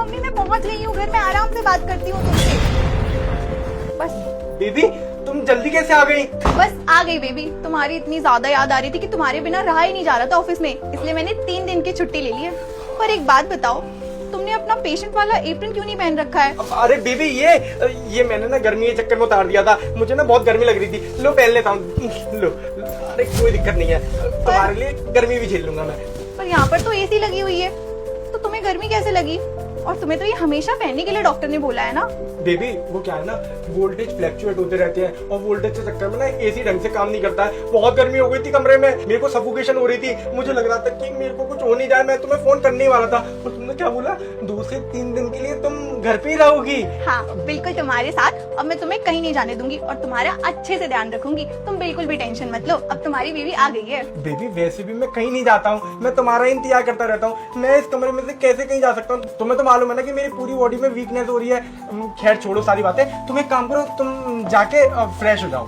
Mummy मैं पहुंच गई हूँ घर में, आराम से बात करती हूँ तुमसे। बस बेबी तुम जल्दी कैसे आ गई? बस आ गई बेबी। तुम्हारी इतनी ज्यादा याद आ रही थी कि तुम्हारे बिना रहा ही नहीं जा रहा था ऑफिस में, इसलिए मैंने 3 दिन की छुट्टी ले ली है। पर एक बात बताओ, तुमने अपना पेशेंट वाला एप्रन क्यों नहीं पहन रखा है? अरे बेबी ये मैंने ना गर्मी के चक्कर में उतार दिया था, मुझे ना बहुत गर्मी लग रही थी। लो पहन लेता हूँ, लो। अरे कोई दिक्कत नहीं है, तुम्हारे लिए गर्मी भी झेल लूंगा मैं। पर यहाँ पर तो एसी लगी हुई है, तो तुम्हें गर्मी कैसे लगी? और तुम्हें तो ये हमेशा पहनने के लिए डॉक्टर ने बोला है ना। बेबी वो क्या है ना, वोल्टेज फ्लैक्चुएट होते रहते हैं और वोल्टेज के चक्कर में ना एसी ढंग से काम नहीं करता है। बहुत गर्मी हो गई थी कमरे में, मेरे को सफोकेशन हो रही थी। मुझे लग रहा था कि मेरे को कुछ हो नहीं जाए, मैं तुम्हें फोन करने ही वाला था। और तुमने क्या बोला, 2 से 3 दिन के लिए तुम घर पे ही रहोगी? हाँ बिल्कुल तुम्हारे साथ, अब मैं तुम्हें कहीं नहीं जाने दूंगी और तुम्हारा अच्छे से ध्यान रखूंगी। तुम बिल्कुल भी टेंशन मत लो, अब तुम्हारी बीवी आ गई है। बेबी वैसे भी मैं कहीं नहीं जाता हूँ, मैं तुम्हारा इंतजार करता रहता हूँ। मैं इस कमरे में से कैसे कहीं जा सकता हूँ? तुम्हें तो मालूम है ना कि मेरी पूरी बॉडी में वीकनेस हो रही है। खैर छोड़ो सारी बातें, तुम एक काम करो, तुम जाके फ्रेश हो जाओ।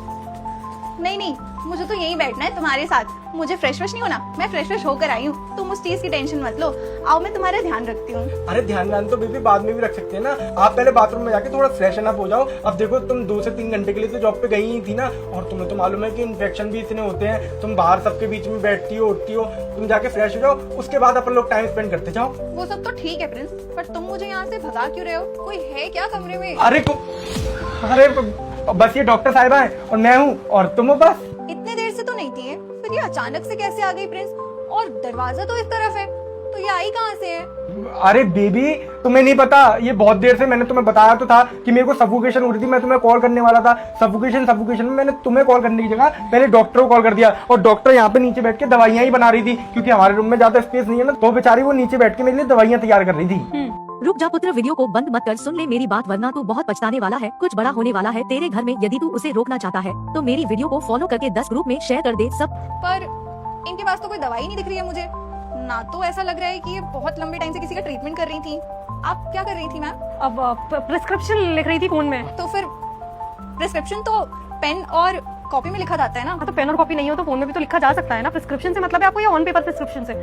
नहीं, मुझे तो यही बैठना है तुम्हारे साथ। मुझे फ्रेश नहीं होना, मैं फ्रेश होकर आई हूँ। तुम उस चीज की टेंशन मत लो, आओ मैं तुम्हारा ध्यान रखती हूँ। अरे ध्यान तो बेबी बाद में भी रख सकते हैं ना। आप पहले बाथरूम में जाके थोड़ा फ्रेशन अप हो जाओ। अब देखो तुम 2 से 3 घंटे के लिए तो जॉब पे गई ही थी ना, और तुम्हें तो मालूम है कि इन्फेक्शन भी इतने होते हैं। तुम बाहर सबके बीच में बैठती हो उठती हो, तुम जाके फ्रेश हो जाओ, उसके बाद अपन लोग टाइम स्पेंड करते जाओ। वो सब तो ठीक है प्रिंस, पर तुम मुझे यहाँ से भगा क्यों रहे हो? कोई है क्या कमरे में? अरे बस ये डॉक्टर साहिबा है और मैं हूँ, और तुम हो बस। इतने देर से तो नहीं थी, फिर ये अचानक से कैसे आ गई प्रिंस? और दरवाजा तो इस तरफ है, तो ये आई कहाँ से है? अरे बेबी तुम्हें नहीं पता, ये बहुत देर से मैंने तुम्हें बताया तो था कि मेरे को सफोकेशन हो रही थी, मैं तुम्हें कॉल करने वाला था। सफोकेशन में मैंने तुम्हें कॉल करने की जगह पहले डॉक्टर को कॉल कर दिया, और डॉक्टर यहाँ पे नीचे बैठ के दवाइयां ही बना रही थी, क्योंकि हमारे रूम में ज्यादा स्पेस नहीं है ना, तो बेचारी वो नीचे बैठ के मेरे लिए दवाइयां तैयार कर रही थी। रुक जा पुत्र, वीडियो को बंद मत कर, सुन ले मेरी बात, वरना तू बहुत पछताने वाला है। कुछ बड़ा होने वाला है तेरे घर में। यदि तू उसे रोकना चाहता है तो मेरी वीडियो को फॉलो करके 10 ग्रुप में शेयर कर दे सब। पर इनके पास तो कोई दवाई नहीं दिख रही है मुझे ना, तो ऐसा लग रहा है कि ये बहुत लंबे टाइम से किसी का ट्रीटमेंट कर रही थी। आप क्या कर रही थी मैम? अब प्रिस्क्रिप्शन लिख रही थी फोन में। तो फिर प्रिस्क्रिप्शन तो पेन और कॉपी में लिखा जाता है ना। हाँ तो पेन और कॉपी नहीं हो तो फोन में भी तो लिखा जा सकता है ना। प्रिस्क्रिप्शन से मतलब है आपको या ऑन पेपर प्रिस्क्रिप्शन से?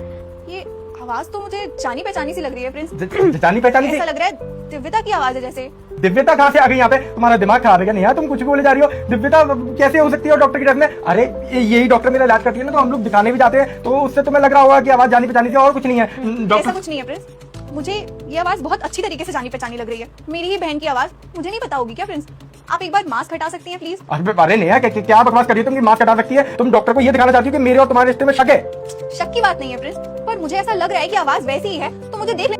ये आवाज तो मुझे जानी पहचानी सी लग रही है प्रिंस। जानी पहचानी सी? ऐसा लग रहा है दिव्यता की आवाज है जैसे। दिव्यता कहाँ से आ गई यहाँ पे? तुम्हारा दिमाग खराब है क्या? नहीं तुम कुछ भी बोले जा रही हो। दिव्यता कैसे हो सकती है डॉक्टर की ड्रेस में? अरे यही डॉक्टर मेरा इलाज करती है ना, तो हम लोग दिखाने भी जाते हैं, तो उससे तुम्हें लग रहा होगा कि आवाज जानी पहचानी से, और कुछ नहीं है। ऐसा कुछ नहीं है प्रिंस, मुझे ये आवाज बहुत अच्छी तरीके से जानी पहचानी लग रही है। मेरी ही बहन की आवाज मुझे नहीं पता होगी क्या प्रिंस? आप एक बार मास्क हटा सकती हैं प्लीज? अरे नहीं है, क्या बकवास कर रही हो तुम? मास्क हटा सकती है? तुम डॉक्टर को ये दिखाना चाहती हो कि मेरे और तुम्हारे रिश्ते में शक है? शक की बात नहीं है प्रिंस, पर मुझे ऐसा लग रहा है कि आवाज वैसी ही है, तो मुझे देख